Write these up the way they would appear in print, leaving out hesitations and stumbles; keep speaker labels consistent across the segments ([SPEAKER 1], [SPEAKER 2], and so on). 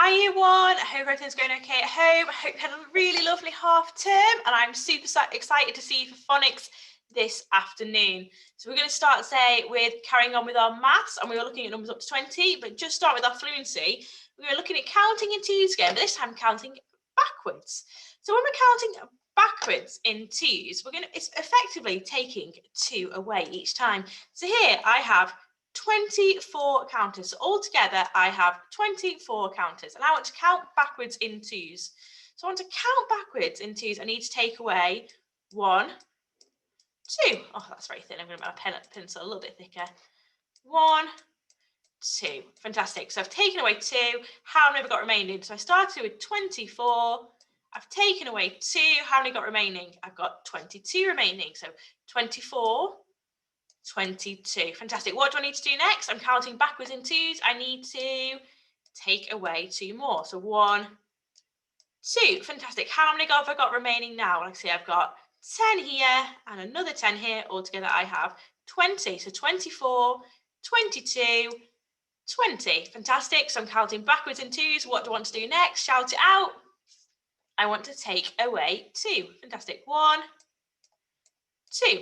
[SPEAKER 1] Hi Year 1, I hope everything's going okay at home. I hope you had a really lovely half term and I'm super excited to see you for phonics this afternoon. So we're going to start with carrying on with our maths, and we were looking at numbers up to 20, but just start with our fluency. We were looking at counting in twos again, but this time counting backwards. So when we're counting backwards in twos, it's effectively taking 2 away each time. So here I have 24 counters. So altogether, I have 24 counters, and I want to count backwards in twos. So I want to count backwards in twos. I need to take away 1, 2. Oh, that's very thin. I'm going to make my pencil a little bit thicker. 1, 2. Fantastic. So I've taken away 2. How many have I got remaining? So I started with 24. I've taken away 2. How many got remaining? I've got 22 remaining. So 24. 22. Fantastic. What do I need to do next? I'm counting backwards in twos. I need to take away 2 more. So 1, 2. Fantastic. How many have I got remaining now? Like I say, I've got 10 here and another 10 here. Altogether, I have 20. So 24, 22, 20. Fantastic. So I'm counting backwards in twos. What do I want to do next? Shout it out. I want to take away 2. Fantastic. 1, 2.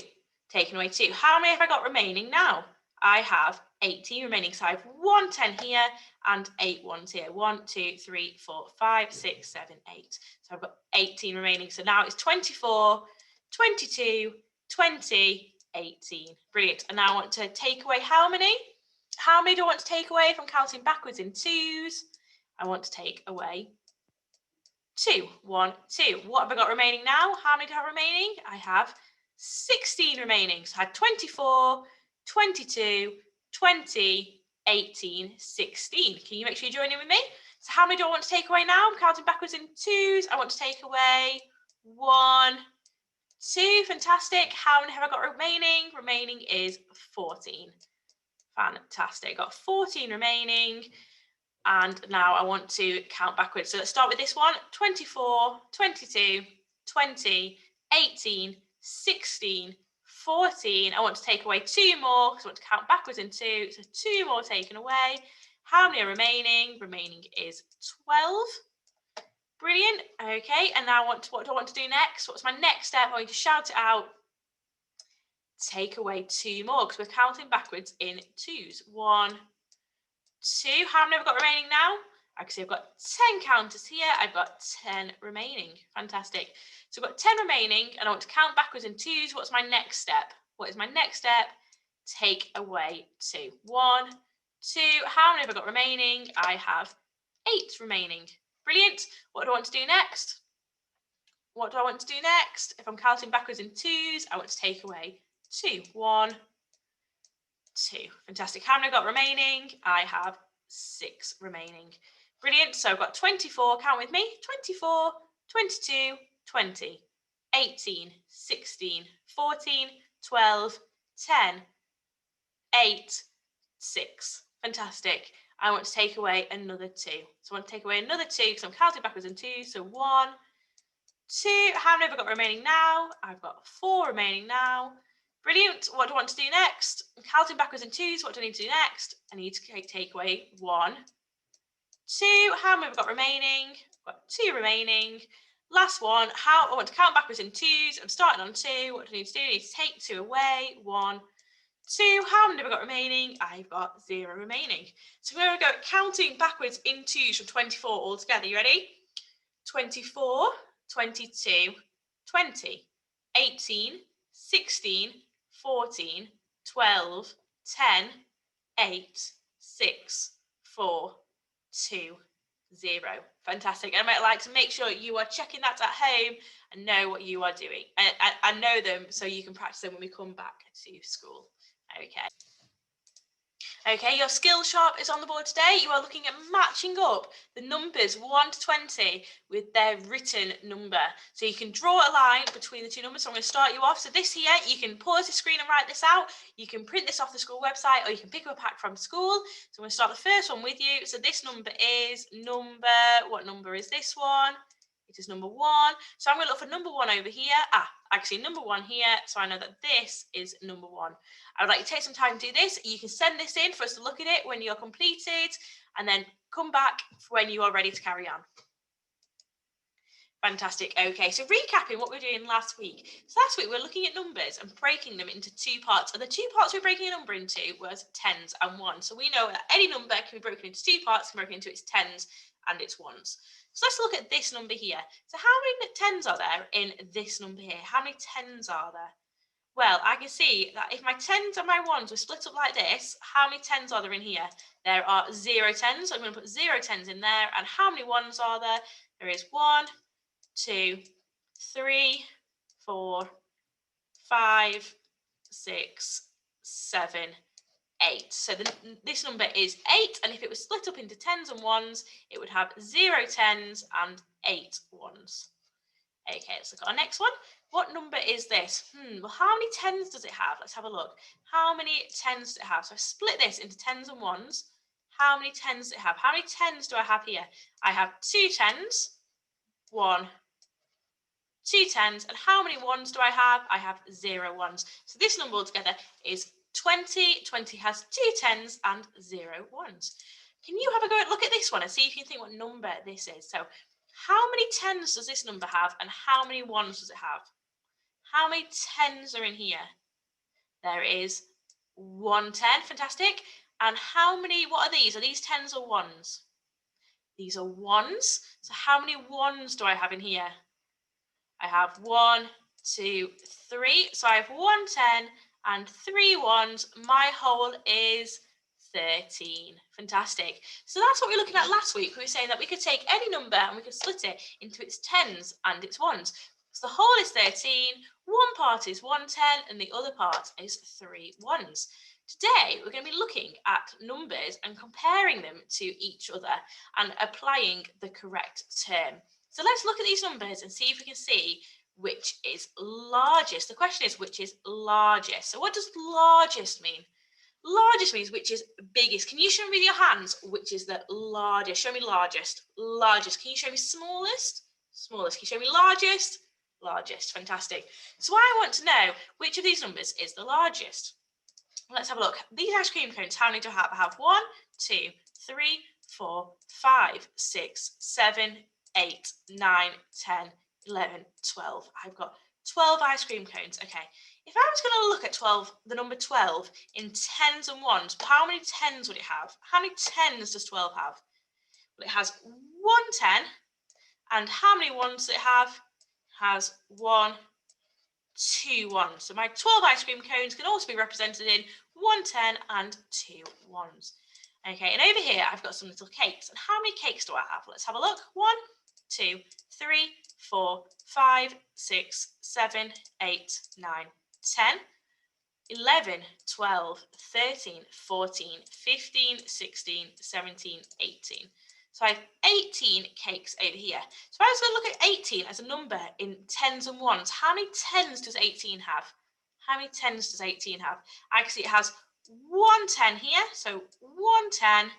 [SPEAKER 1] Taking away 2. How many have I got remaining now? I have 18 remaining. So I have 1 10 here and 8 ones here. 1, 2, 3, 4, 5, 6, 7, 8. So I've got 18 remaining. So now it's 24, 22, 20, 18. Brilliant. And now I want to take away how many? How many do I want to take away if I'm counting backwards in twos? I want to take away 2. 1, 2. What have I got remaining now? How many do I have remaining? I have 16 remaining. So I had 24, 22, 20, 18, 16. Can you make sure you join in with me? So how many do I want to take away now? I'm counting backwards in twos. I want to take away 1, 2. Fantastic. How many have I got remaining? Remaining is 14. Fantastic. Got 14 remaining. And now I want to count backwards. So let's start with this one. 24, 22, 20, 18, 16, 14. I want to take away 2 more because I want to count backwards in 2. So 2 more taken away. How many are remaining? Remaining is 12. Brilliant. Okay, and now what do I want to do next? What's my next step? I'm going to shout it out. Take away 2 more because we're counting backwards in twos. 1, 2. How many have I got remaining now? Actually, I've got 10 counters here. I've got 10 remaining. Fantastic. So I've got 10 remaining and I want to count backwards in twos. What's my next step? What is my next step? Take away 2. 1, 2. How many have I got remaining? I have 8 remaining. Brilliant. What do I want to do next? What do I want to do next? If I'm counting backwards in twos, I want to take away 2. 1, 2. Fantastic. How many have I got remaining? I have 6 remaining. Brilliant. So I've got 24. Count with me. 24, 22, 20, 18, 16, 14, 12, 10, 8, 6. Fantastic. I want to take away another 2. So I want to take away another 2 because I'm counting backwards in 2. So 1, 2. How many have I got remaining now? I've got 4 remaining now. Brilliant. What do I want to do next? I'm counting backwards in twos. What do I need to do next? I need to take away 1, 2. How many have I got remaining? I've got 2 remaining. Last one. I want to count backwards in twos. I'm starting on 2. What do I need to do? I need to take 2 away. 1, 2. How many have I got remaining? I've got 0 remaining. So we're going to go counting backwards in twos from 24 altogether. You ready? 24, 22, 20, 18, 16, 14, 12, 10, 8, 6, 4, 2, 0. Fantastic. And I might like to make sure you are checking that at home and know what you are doing. And know them so you can practice them when we come back to school. Okay. Okay, your skill sharp is on the board today. You are looking at matching up the numbers 1 to 20 with their written number. So you can draw a line between the 2 numbers. So I'm going to start you off. So this here, you can pause the screen and write this out. You can print this off the school website or you can pick up a pack from school. So I'm going to start the first one with you. So this number is what number is this one? It is number 1. So I'm going to look for number 1 over here. Actually number 1 here. So I know that this is number 1. I would like you to take some time to do this. You can send this in for us to look at it when you're completed. and then come back when you are ready to carry on. Fantastic. Okay, so recapping what we were doing last week. So last week we were looking at numbers and breaking them into two parts. And the two parts we were breaking a number into was tens and ones. So we know that any number can be broken into two parts, can be broken into its tens and its ones. So let's look at this number here. So how many tens are there in this number here? How many tens are there? Well, I can see that if my tens and my ones were split up like this, how many tens are there in here? There are 0 tens. So I'm going to put 0 tens in there. And how many ones are there? There is 1, 2, 3, 4, 5, 6, 7, 8. So this number is 8, and if it was split up into tens and ones, it would have 0 tens and 8 ones. Okay, let's look at our next one. What number is this? Well, how many tens does it have? Let's have a look. How many tens does it have? So I split this into tens and ones. How many tens does it have? How many tens do I have here? I have 2 tens, 1, 2 tens, and how many ones do I have? I have 0 ones. So this number altogether is 20. 20 has 2 tens and 0 ones. Can you have a go at look at this one and see if you can think what number this is? So how many tens does this number have and how many ones does it have? How many tens are in here? There is 1 10, fantastic. And how many, what are these? Are these tens or ones? These are ones. So how many ones do I have in here? I have 1, 2, 3. So I have 1 10 and 3 ones. My whole is 13. Fantastic. So that's what we were looking at last week. We were saying that we could take any number and we could split it into its tens and its ones. So the whole is 13. One part is 1 10 and the other part is 3 ones. Today, we're going to be looking at numbers and comparing them to each other and applying the correct term. So let's look at these numbers and see if we can see which is largest. The question is, which is largest? So what does largest mean? Largest means which is biggest. Can you show me with your hands which is the largest? Show me largest. Largest. Can you show me smallest? Smallest. Can you show me largest? Largest. Fantastic. So I want to know which of these numbers is the largest. Let's have a look. These ice cream cones, how many do I have? I have 1, 2, 3, 4, 5, 6, 7, 8, 9, 10, 11, 12. I've got 12 ice cream cones. Okay. If I was going to look at the number 12 in tens and ones, how many tens would it have? How many tens does 12 have? Well, it has 1 10. And how many ones does it have? It has 1, 2 ones. So my 12 ice cream cones can also be represented in 1 10 and 2 ones. Okay, and over here I've got some little cakes. And how many cakes do I have? Let's have a look. 1, 2, 3, 4, 5, 6, 7, 8, 9, 10, 11, 12, 13, 14, 15, 16, 17, 18. So I have 18 cakes over here. So I was going to look at 18 as a number in tens and ones. How many tens does 18 have? How many tens does 18 have? I can see it has 1 10 here, so 1 10.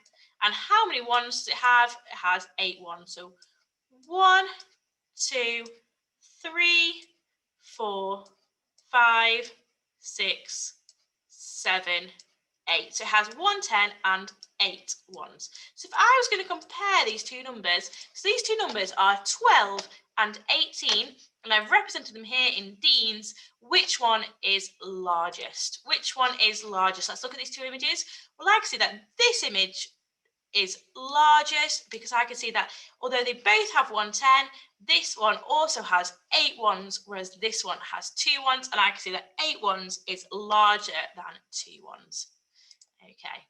[SPEAKER 1] And how many ones does it have? It has 8 ones. So 1, 2, 3, 4, 5, 6, 7, 8. So it has 1 10 and 8 ones. So if I was going to compare these two numbers, so these two numbers are 12 and 18, and I've represented them here in deans. Which one is largest? Which one is largest? Let's look at these two images. Well, I can see that this image is largest because I can see that although they both have 1 10, this one also has 8 ones, whereas this one has 2 ones, and I can see that 8 ones is larger than 2 ones. Okay.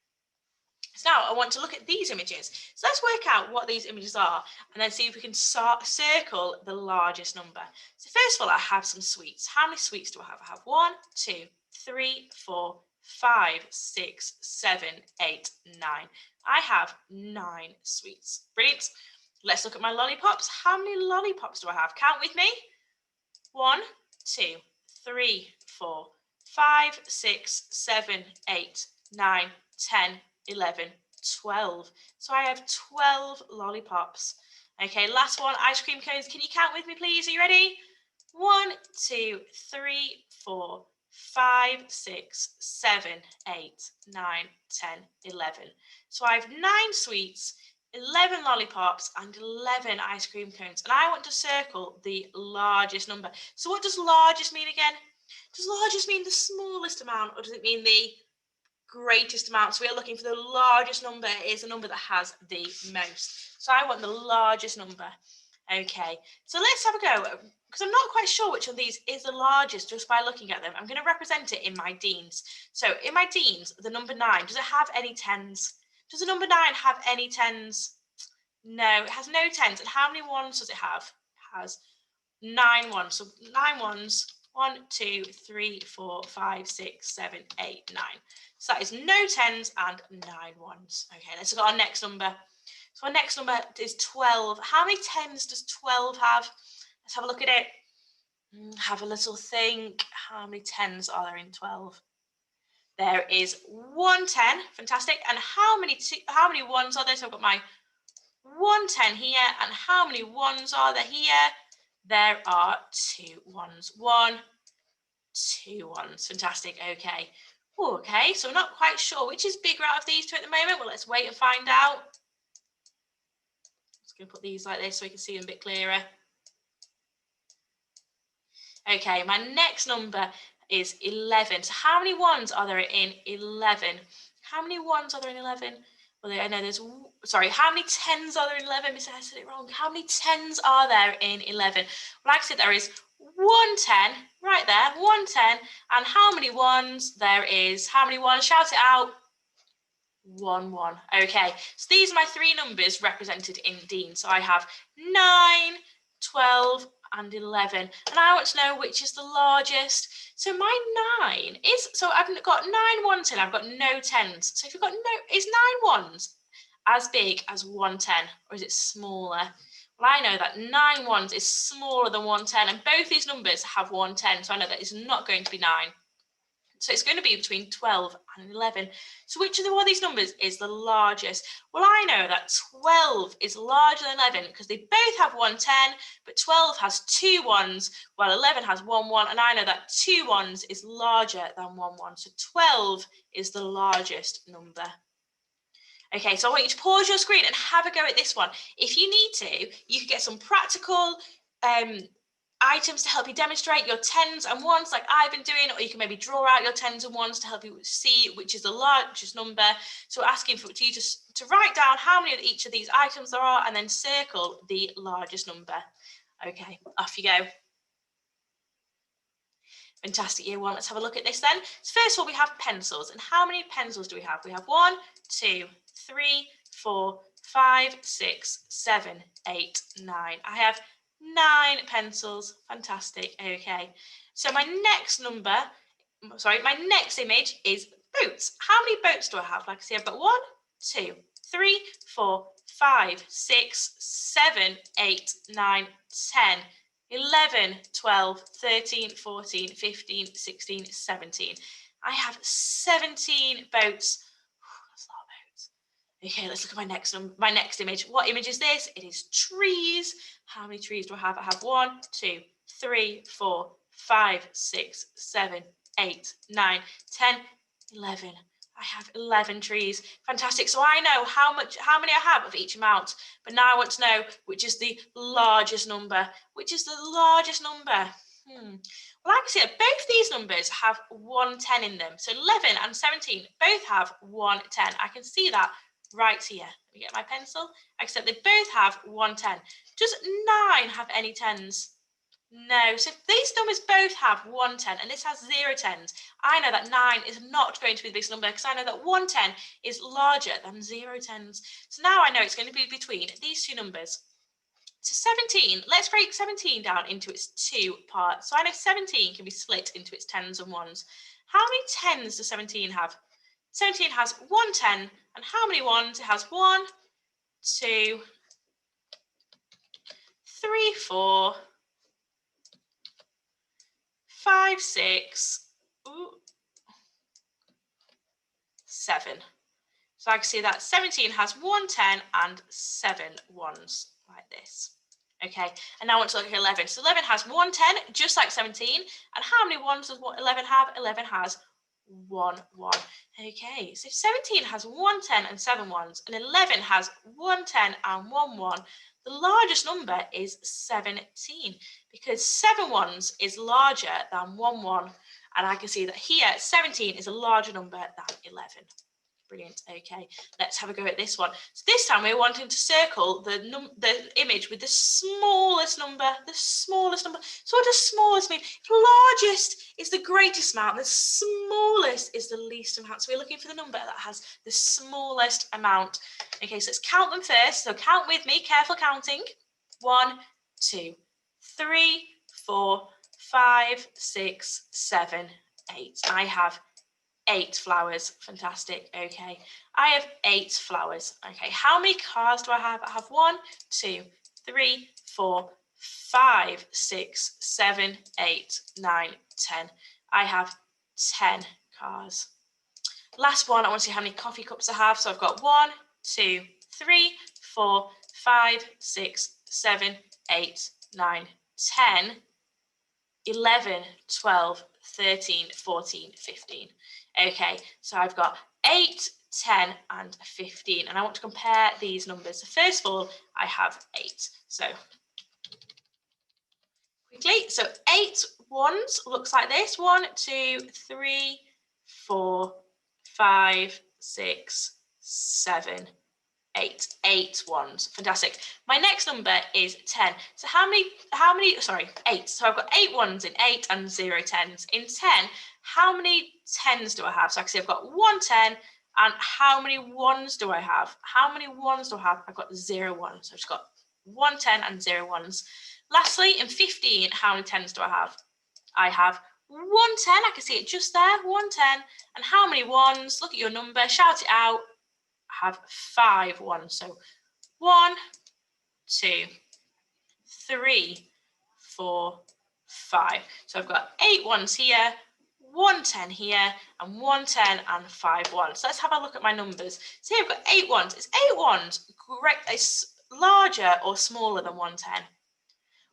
[SPEAKER 1] So now I want to look at these images. So let's work out what these images are and then see if we can circle the largest number. So first of all, I have some sweets. How many sweets do I have? I have 1, 2, 3, 4, 5, 6, 7, 8, 9. I have 9 sweets. Brilliant. Let's look at my lollipops. How many lollipops do I have? Count with me. 1, 2, 3, 4, 5, 6, 7, 8, 9, 10, 11, 12. So I have 12 lollipops. Okay, last one, ice cream cones. Can you count with me, please? Are you ready? 1, 2, 3, 4, 5, 6, 7, 8, 9, 10, 11. So I have 9 sweets, 11 lollipops and 11 ice cream cones. And I want to circle the largest number. So what does largest mean again? Does largest mean the smallest amount, or does it mean the greatest amount? So we're looking for the largest number. It is a number that has the most. So I want the largest number. Okay, so let's have a go, because I'm not quite sure which of these is the largest just by looking at them. I'm going to represent it in my deans. So in my deans, the number 9, does it have any 10s? Does the number 9 have any 10s? No, it has no 10s. And how many ones does it have? It has 9 ones. So 9 ones. 1, 2, 3, 4, 5, 6, 7, 8, 9. So that is no 10s and 9 ones. Okay, let's look at our next number. So our next number is 12. How many 10s does 12 have? Let's have a look at it. Have a little think. How many 10s are there in 12? There is 1 10. Fantastic. And how many ones are there? So I've got my 1 10 here. And how many ones are there here? There are 2 ones. 1, 2 ones. Fantastic. Okay. Okay, so we're not quite sure which is bigger out of these two at the moment. Well, let's wait and find out. Just going to put these like this so we can see them a bit clearer. Okay, my next number is 11. So how many ones are there in 11? How many ones are there in 11? Well, I know there's, sorry, how many 10s are there in 11? I said it wrong. How many 10s are there in 11? Well, like I said, there is 1 10, right there, 1 10. And how many ones there is? How many ones? Shout it out. 1 1. Okay, so these are my 3 numbers represented in Dean. So I have 9, 12, and 11. And I want to know which is the largest. So my 9 is, so I've got 9 ones in, I've got no 10s. So if you've got no, is 9 ones as big as 1 10, or is it smaller? Well, I know that 9 ones is smaller than 1 10, and both these numbers have 1 10, so I know that it's not going to be 9. So it's going to be between 12 and 11. So which of one of these numbers is the largest? Well, I know that 12 is larger than 11 because they both have 1 10, but 12 has 2 ones, while 11 has 1 1. And I know that 2 ones is larger than 1 1. So 12 is the largest number. Okay, so I want you to pause your screen and have a go at this one. If you need to, you can get some practical items to help you demonstrate your 10s and 1s like I've been doing, or you can maybe draw out your 10s and 1s to help you see which is the largest number. So we're asking for you to write down how many of each of these items there are and then circle the largest number. Okay, off you go. Fantastic, year 1. Let's have a look at this then. So first of all, we have pencils. And how many pencils do we have? We have 1, 2, 3, 4, 5, 6, 7, 8, 9. I have 9 pencils. Fantastic. Okay. So my next image is boats. How many boats do I have? Like I say, I've got 1, 2, 3, 4, 5, 6, 7, 8, 9, 10. 11, 12, 13, 14, 15, 16, 17. I have 17 boats. That's a lot of boats. Okay, let's look at my next image. What image is this? It is trees. How many trees do I have? I have 1, 2, 3, 4, 5, 6, 7, 8, 9, 10, 11. I have 11 trees. Fantastic. So I know how many I have of each amount, but now I want to know which is the largest number. Which is the largest number? Well, I can see that both these numbers have 1 10 in them. So 11 and 17 both have 1 10. I can see that right here. Let me get my pencil. Except they both have 1 10. Does 9 have any 10s? No, so these numbers both have 1 10 and this has 0 10s. I know that 9 is not going to be the biggest number because I know that 1 10 is larger than 0 10s. So now I know it's going to be between these two numbers. So 17, let's break 17 down into its 2 parts. So I know 17 can be split into its 10s and 1s. How many 10s does 17 have? 17 has 1 10, and how many 1s? It has 1, 2, 3, 4, 5, 6, 7. So I can see that 17 has 1 10 and 7 1s like this. Okay, and now I want to look at 11. So 11 has 1 10, just like 17. And how many ones does 11 have? 11 has 1 1. Okay, so 17 has 1 10 and 7 ones, and 11 has 1 10 and 1 1. The largest number is 17 because 7 ones is larger than 1 1. And I can see that here 17 is a larger number than 11. Brilliant. Okay, let's have a go at this one. So this time we're wanting to circle the image with the smallest number. The smallest number. So what does smallest mean? Largest is the greatest amount. The smallest is the least amount. So we're looking for the number that has the smallest amount. Okay, so let's count them first. So count with me. Careful counting. 1, 2, 3, 4, 5, 6, 7, 8. I have 8 flowers. Fantastic. Okay, I have 8 flowers. Okay, how many cars do I have? I have 1, 2, 3, 4, 5, 6, 7, 8, 9, 10. I have 10 cars. Last one, I want to see how many coffee cups I have. So I've got 1, 2, 3, 4, 5, 6, 7, 8, 9, 10, 11, 12, 13, 14, 15. Okay, so I've got 8, 10 and 15, and I want to compare these numbers. So first of all, I have 8. So quickly, so 8 ones looks like this. 1, 2, 3, 4, 5, 6, 7, 8. 8 ones. Fantastic. My next number is 10. So how many, sorry, 8. So I've got 8 ones in 8 and 0 tens. In 10, how many tens do I have? So I can see I've got 1 10, and how many ones do I have? How many ones do I have? I've got 0 ones. So I've just got 1 10 and 0 ones. Lastly, in 15, how many tens do I have? I have 1 10. I can see it just there, 1 10. And how many ones? Look at your number, shout it out. I have 5 ones. So 1, 2, 3, 4, 5. So I've got 8 ones here, 1 10 here, and 1 10 and 5 ones. So let's have a look at my numbers. So here I've got 8 ones. Is 8 ones correct? Is larger or smaller than 1 10?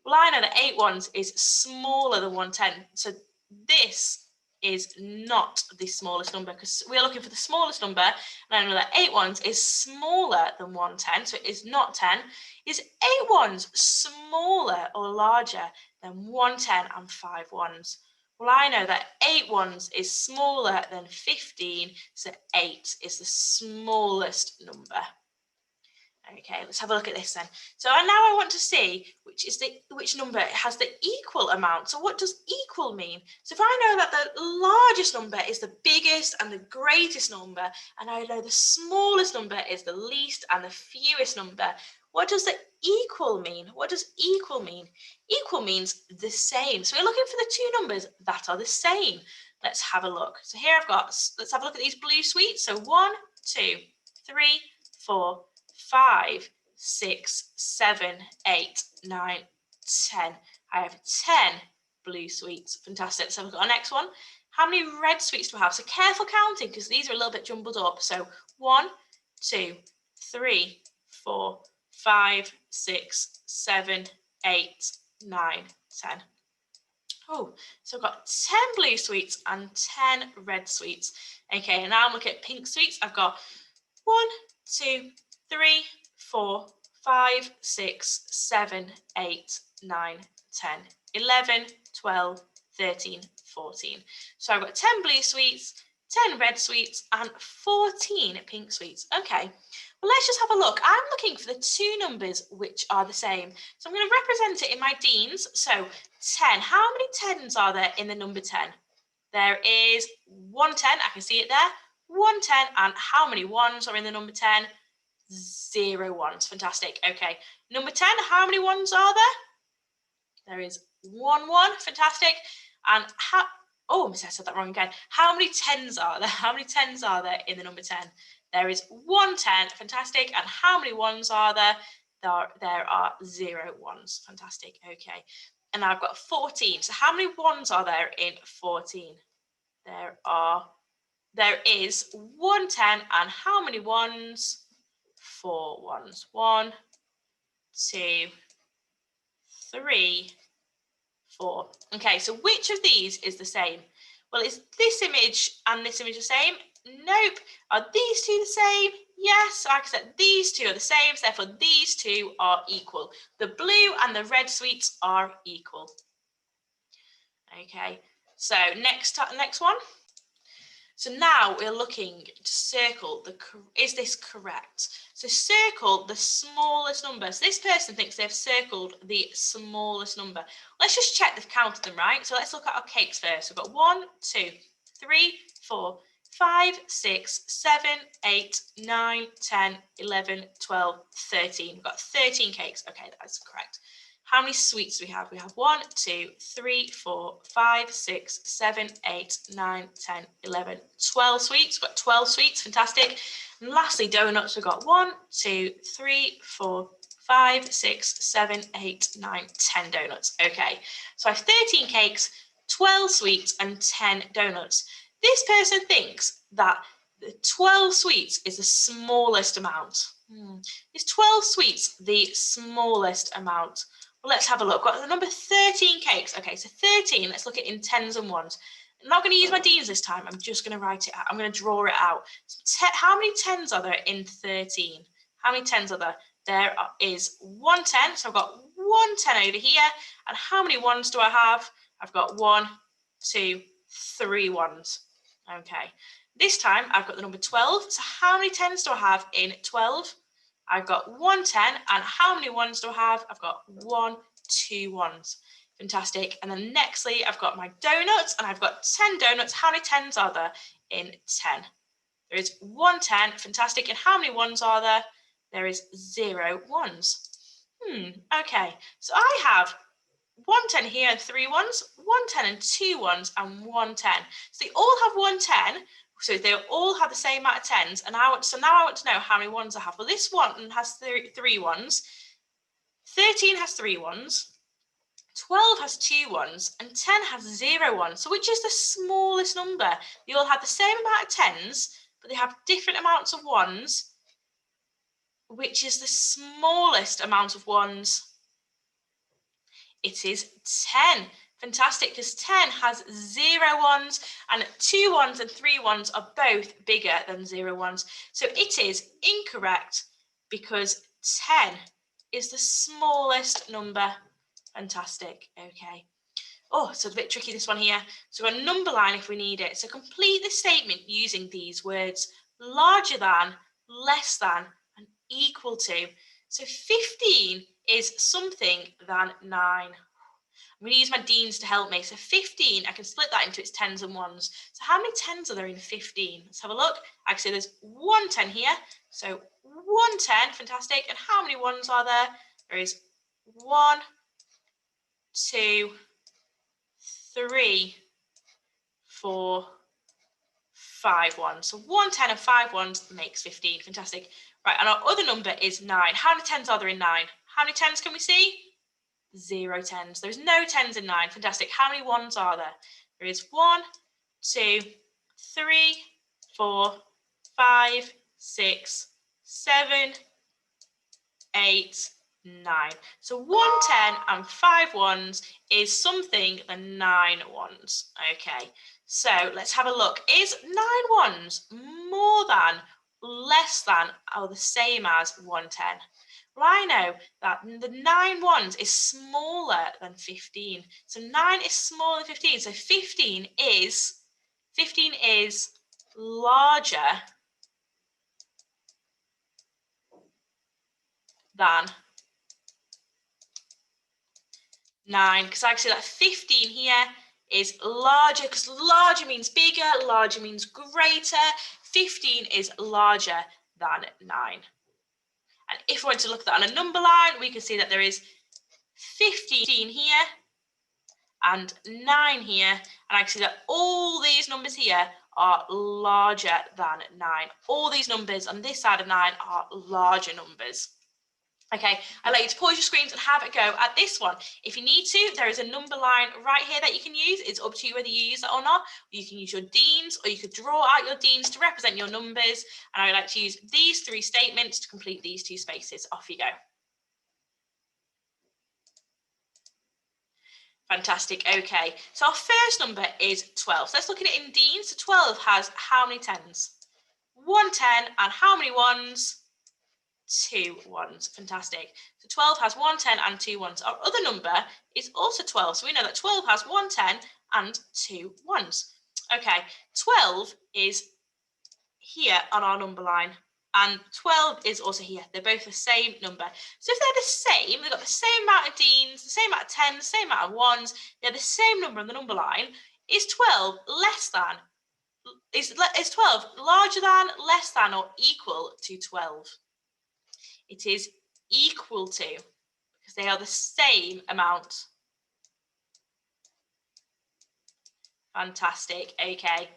[SPEAKER 1] Well, I know that 8 ones is smaller than 1 10. So this is not the smallest number because we're looking for the smallest number, and I know that 8 ones is smaller than 1 10, so it is not 10. Is 8 ones smaller or larger than 1 10 and 5 ones? Well, I know that 8 ones is smaller than 15, so 8 is the smallest number. Okay, let's have a look at this then. So now I want to see which number has the equal amount. So what does equal mean? So if I know that the largest number is the biggest and the greatest number, and I know the smallest number is the least and the fewest number, what does the equal mean? What does equal mean? Equal means the same. So we're looking for the two numbers that are the same. Let's have a look. So here let's have a look at these blue sweets. So 1, 2, 3, 4, 5, 6, 7, 8, 9, 10. I have 10 blue sweets. Fantastic. So we've got our next one. How many red sweets do I have? So careful counting because these are a little bit jumbled up. So 1, 2, 3, 4, 5, 6, 7, 8, 9, 10. Oh, so I've got 10 blue sweets and 10 red sweets. Okay, and now I'm looking at pink sweets. I've got 1, 2, 3, 4, 5, 6, 7, 8, 9, 10, 11, 12, 13, 14. So I've got 10 blue sweets, 10 red sweets, and 14 pink sweets. Okay, well, let's just have a look. I'm looking for the two numbers which are the same. So I'm going to represent it in my deans. So 10. How many tens are there in the number 10? There is 1 10. I can see it there. 1 10. And how many ones are in the number 10? 0 ones. Fantastic. Okay. Number 10, how many ones are there? There is 1 1. Fantastic. And oh, I said that wrong again. How many tens are there? How many tens are there in the number 10? There is 1 10. Fantastic. And how many ones are there? There are 0 ones. Fantastic. Okay. And I've got 14. So how many ones are there in 14? There is 1 10. And how many ones? 4 ones. 1, 2, 3, 4. Okay, so which of these is the same? Well, is this image and this image the same? Nope. Are these two the same? Yes, like I said, these two are the same, so therefore these two are equal. The blue and the red sweets are equal. Okay, so next one. So now we're looking to circle is this correct? So circle the smallest number. So this person thinks they've circled the smallest number. Let's just check they've counted them right. So let's look at our cakes first. We've got 1, 2, 3, 4, 5, 6, 7, 8, 9, 10, 11, 12, 13. We've got 13 cakes. Okay, that's correct. How many sweets do we have? We have 1, 2, 3, 4, 5, 6, 7, 8, 9, 10, 11, 12 sweets. We've got 12 sweets, fantastic. And lastly, donuts, we've got 1, 2, 3, 4, 5, 6, 7, 8, 9, 10 donuts. Okay, so I have 13 cakes, 12 sweets, and 10 donuts. This person thinks that the 12 sweets is the smallest amount. Is 12 sweets the smallest amount? Well, let's have a look. We've got the number 13 cakes. Okay, so 13, let's look at in tens and ones. I'm not going to use my D's this time. I'm just going to write it out. I'm going to draw it out. So how many tens are there in 13? How many tens are there? There is 1 10. So I've got 1 10 over here. And how many ones do I have? I've got 1, 2, 3 ones. Okay. This time I've got the number 12. So how many tens do I have in 12? I've got 1 10, and how many ones do I have? I've got 1, 2 ones. Fantastic. And then nextly, I've got my donuts, and I've got 10 donuts. How many tens are there in 10? There is 1 10. Fantastic. And how many ones are there? There is 0 ones. Okay. So I have 1 10 here and 3 ones, 1 10 and 2 ones, and 1 10. So they all have 1 10. So they all have the same amount of tens, and now I want to know how many ones I have. Well, this one has three ones, 13 has 3 ones, 12 has 2 ones, and 10 has 0 ones. So which is the smallest number? They all have the same amount of tens, but they have different amounts of ones. Which is the smallest amount of ones? It is 10. Fantastic, because 10 has 0 ones, and 2 ones and 3 ones are both bigger than 0 ones. So it is incorrect because 10 is the smallest number. Fantastic, okay. Oh, so it's a bit tricky, this one here. So we've got a number line if we need it. So complete the statement using these words: larger than, less than, and equal to. So 15 is something than 9. I'm going to use my Deans to help me. So 15, I can split that into its tens and ones. So how many tens are there in 15? Let's have a look. Actually, there's 1 10 here. So 1 10, fantastic. And how many ones are there? There is 1, 2, 3, 4, 5 ones. So 1 10 and 5 ones makes 15. Fantastic. Right, and our other number is 9. How many tens are there in 9? How many tens can we see? 0 tens. There's no tens in 9. Fantastic. How many ones are there? There is 1, 2, 3, 4, 5, 6, 7, 8, 9. So 1 10 and 5 ones is something than 9 ones. Okay, so let's have a look. Is 9 ones more than, less than, or the same as 1 10? Well, I know that the 9 ones is smaller than 15. So 9 is smaller than 15. So 15 is larger than 9. Because actually that 15 here is larger, because larger means bigger, larger means greater. 15 is larger than 9. And if we want to look at that on a number line, we can see that there is 15 here and 9 here. And I can see that all these numbers here are larger than 9. All these numbers on this side of 9 are larger numbers. Okay, I'd like you to pause your screens and have a go at this one. If you need to, there is a number line right here that you can use. It's up to you whether you use it or not. You can use your Deans, or you could draw out your Deans to represent your numbers. And I would like to use these 3 statements to complete these 2 spaces. Off you go. Fantastic. Okay, so our first number is 12. So let's look at it in Dean. So 12 has how many tens? 1 10, and how many ones? 2 ones. Fantastic. So 12 has 1 10 and 2 ones. Our other number is also 12. So we know that 12 has 1 10 and 2 ones. Okay, 12 is here on our number line, and 12 is also here. They're both the same number. So if they're the same, they've got the same amount of deans, the same amount of tens, the same amount of ones, they're the same number on the number line. Is 12 less than, is 12 larger than, less than, or equal to 12? It is equal to, because they are the same amount. Fantastic. Okay.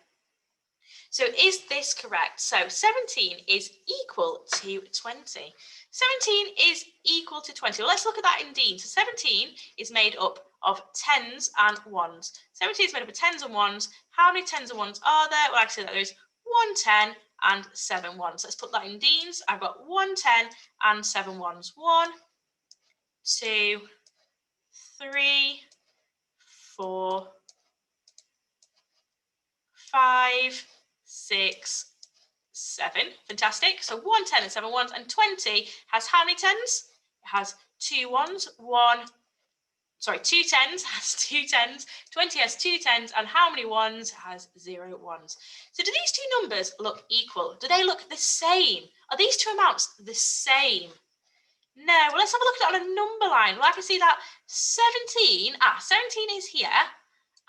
[SPEAKER 1] So is this correct? So 17 is equal to 20. 17 is equal to 20. Well, let's look at that in Dean. So 17 is made up of tens and ones. 17 is made up of tens and ones. How many tens and ones are there? Well, actually, there is 1 10 and 7 ones. Let's put that in Dean's. I've got 1 10 and 7 ones. 1, 2, 3, 4, 5, 6, 7. Fantastic. So 1 10 and 7 ones, and 20 has how many tens? It has 2 ones, 2 tens, has 2 tens. 20 has 2 tens, and how many ones? Has 0 ones. So do these two numbers look equal? Do they look the same? Are these two amounts the same? No. Well, let's have a look at it on a number line. Well, I can see that 17 is here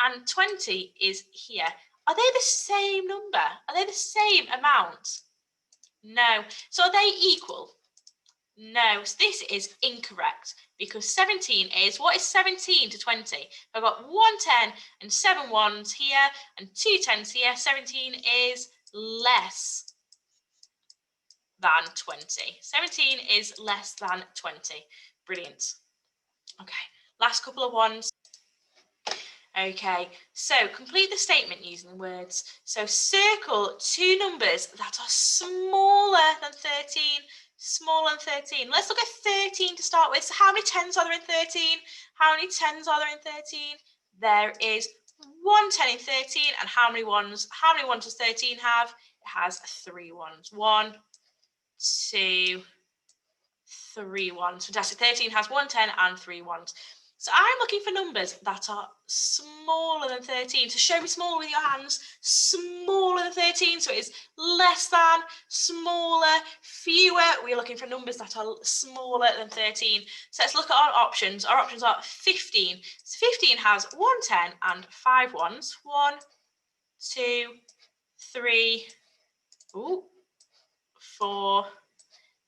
[SPEAKER 1] and 20 is here. Are they the same number? Are they the same amount? No. So are they equal? No. So this is incorrect, because 17 is, what is 17 to 20? I've got 1 10 and 7 ones here and 2 tens here. 17 is less than 20. 17 is less than 20. Brilliant. Okay, last couple of ones. Okay, so complete the statement using the words. So circle two numbers that are smaller than 13. Smaller than 13. Let's look at 13 to start with. So how many tens are there in 13? How many tens are there in 13? There is 1 10 in 13. And how many ones? How many ones does 13 have? It has 3 ones. 1, 2, 3 ones. Fantastic. 13 has 1 10 and 3 ones. So I'm looking for numbers that are smaller than 13. So show me smaller with your hands. Smaller than 13. So it's less than, smaller, fewer. We're looking for numbers that are smaller than 13. So let's look at our options. Our options are 15. So 15 has 1 10 and 5 ones. 1, 2, 3, 4,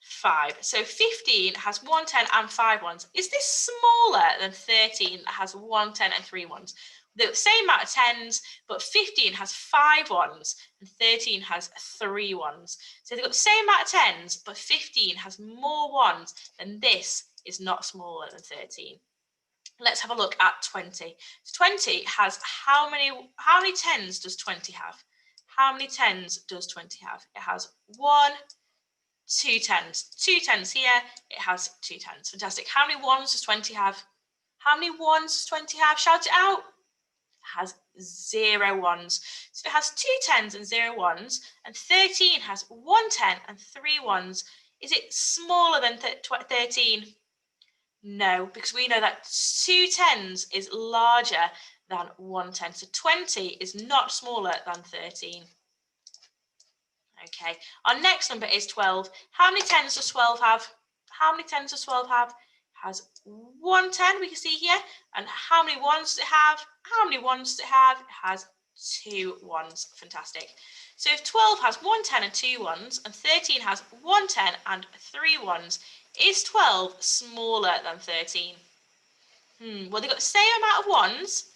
[SPEAKER 1] 5. So 15 has 1 10 and 5 ones. Is this smaller than 13 that has 1 10 and 3 ones? The same amount of tens, but 15 has 5 ones and 13 has 3 ones. So they've got the same amount of tens, but 15 has more ones, then this is not smaller than 13. Let's have a look at 20. So 20 has how many tens does 20 have? How many tens does 20 have? It has 1, 2 tens. 2 tens here, it has 2 tens. Fantastic. How many ones does 20 have? How many ones does 20 have? Shout it out. It has 0 ones. So it has 2 tens and 0 ones, and 13 has 1 10 and 3 ones. Is it smaller than 13? No, because we know that 2 tens is larger than 1 10. So 20 is not smaller than 13. Okay, our next number is 12. How many tens does 12 have? How many tens does 12 have? It has 1 10, we can see here. And how many ones does it have? How many ones does it have? It has 2 ones. Fantastic. So if 12 has 1 10 and 2 ones, and 13 has 1 10 and 3 ones, is 12 smaller than 13? Well, they've got the same amount of ones,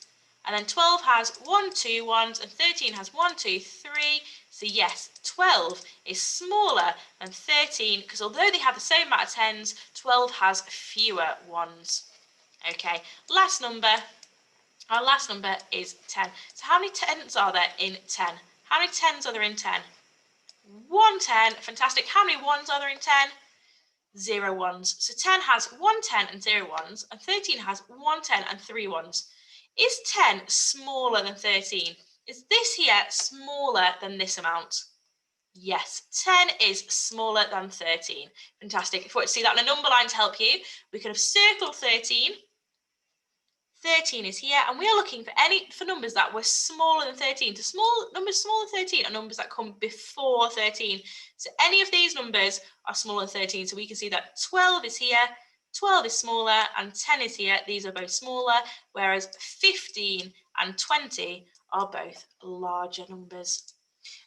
[SPEAKER 1] and then 12 has 1 2 ones, and 13 has 1 2 3. So yes, 12 is smaller than 13, because although they have the same amount of tens, 12 has fewer ones. Okay, last number. Our last number is 10. So how many tens are there in 10? How many tens are there in 10? 1 10. Fantastic. How many ones are there in 10? 0 ones. So 10 has 1 10 and 0 ones, and 13 has 1 10 and 3 ones. Is 10 smaller than 13? Is this here smaller than this amount? Yes, 10 is smaller than 13. Fantastic. If you want to see that on a number line to help you, we could have circled 13. 13 is here, and we are looking for numbers that were smaller than 13. Numbers smaller than 13 are numbers that come before 13. So any of these numbers are smaller than 13. So we can see that 12 is here, 12 is smaller, and 10 is here. These are both smaller, whereas 15 and 20 are both larger numbers.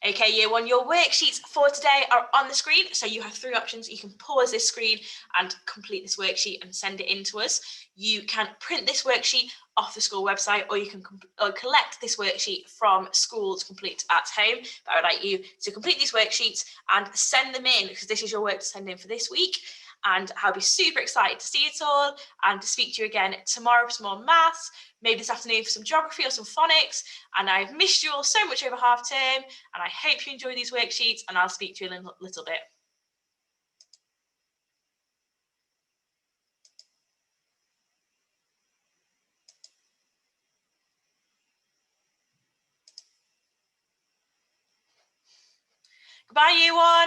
[SPEAKER 1] Okay, year one, your worksheets for today are on the screen. So you have three options. You can pause this screen and complete this worksheet and send it in to us. You can print this worksheet off the school website, or you can collect this worksheet from school to complete at home. But I would like you to complete these worksheets and send them in, because this is your work to send in for this week. And I'll be super excited to see it all and to speak to you again tomorrow for some more maths, maybe this afternoon for some geography or some phonics. And I've missed you all so much over half term, and I hope you enjoy these worksheets, and I'll speak to you in a little bit. Goodbye, year one.